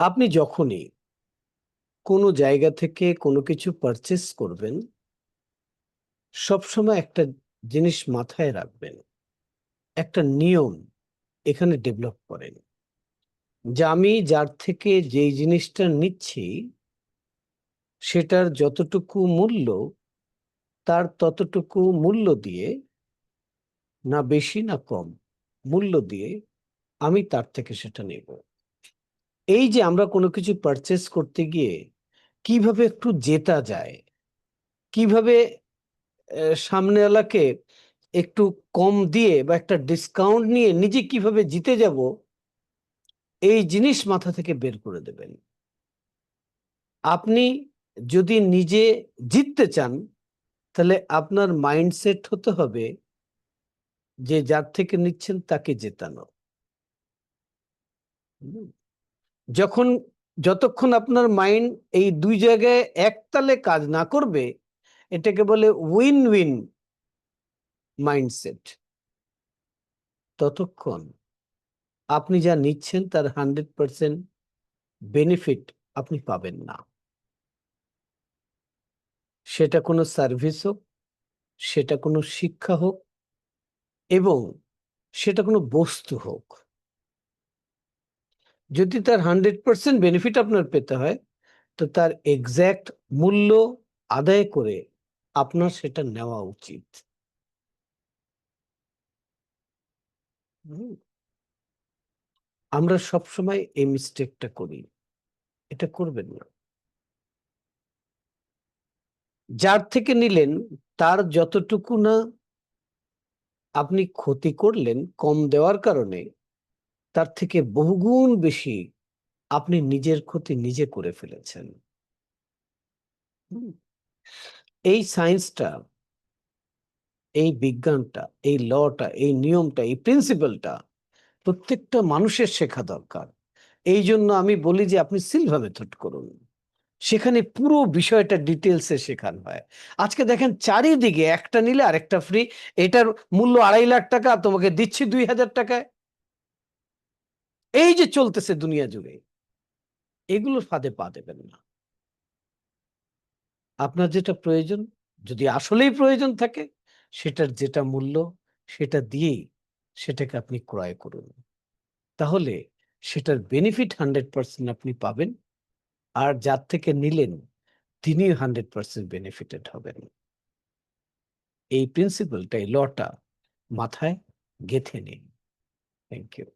আপনি যখনই কোনো জায়গা থেকে কোনো কিছু পারচেস করবেন, সবসময় একটা জিনিস মাথায় রাখবেন, একটা নিয়ম এখানে ডেভেলপ করেন যে আমি যার থেকে যেই জিনিসটা নিচ্ছি সেটার যতটুকু মূল্য, তার ততটুকু মূল্য দিয়ে, না বেশি না কম মূল্য দিয়ে আমি তার থেকে সেটা নেব। এই যে আমরা কোনো কিছু পারচেস করতে গিয়ে কিভাবে একটু জেতা যায়, কিভাবে সামনেওয়ালাকে একটু কম দিয়ে বা একটা ডিসকাউন্ট নিয়ে নিজে কিভাবে জিতে যাব, এই জিনিস মাথা থেকে বের করে দেবেন। আপনি যদি নিজে জিততে চান, তাহলে আপনার মাইন্ডসেট হতে হবে যে যার থেকে নিচ্ছেন তাকে জেতানো। হুম। যখন যতক্ষণ আপনার মাইন্ড এই দুই জায়গায় একতালে কাজ না করবে, এটাকে বলে উইন উইন মাইন্ডসেট, ততক্ষণ আপনি যা নিচ্ছেন তার 100% বেনিফিট আপনি পাবেন না। সেটা কোনো সার্ভিস হোক, সেটা কোনো শিক্ষা হোক, এবং সেটা কোনো বস্তু হোক। যদি তার 100% বেনিফিট আপনার পেতে হয়, তো তার এক্সাক্ট মূল্য আদায় করে আপনার সেটা নেওয়া উচিত। হুম। আমরা সবসময় এই মিস্টেকটা করি, এটা করবেন না। যার থেকে নিলেন তার যতটুকু না আপনি ক্ষতি করলেন কম দেওয়ার কারণে, তার থেকে বহুগুণ বেশি আপনি নিজের ক্ষতি নিজে করে ফেলেছেন। হুম। এই সায়েন্সটা, এই বিজ্ঞানটা, এই লটা, এই নিয়মটা, এই প্রিন্সিপালটা প্রত্যেকটা মানুষের শেখা দরকার। এই জন্য আমি বলি যে আপনি সিলভা মেথড করুন, সেখানে পুরো বিষয়টা ডিটেলসে শেখানো হয়। আজকে দেখেন চারিদিকে একটা নিলে আরেকটা ফ্রি, এটার মূল্য 2.5 লাখ টাকা, তোমাকে দিচ্ছি 2,000 টাকায়। এই যে চলতেছে দুনিয়া জুড়ে, এগুলোর ফাঁদে পা দেবেন না। আপনার যেটা প্রয়োজন, যদি আসলেই প্রয়োজন থাকে, সেটার যেটা মূল্য সেটা দিয়েই সেটাকে আপনি ক্রয় করুন। তাহলে সেটার বেনিফিট 100% আপনি পাবেন, আর যার থেকে নিলেন তিনিও 100% বেনিফিটেড হবেন। এই প্রিন্সিপালটা, এই লটা মাথায় গেঁথে নিন। Thank you.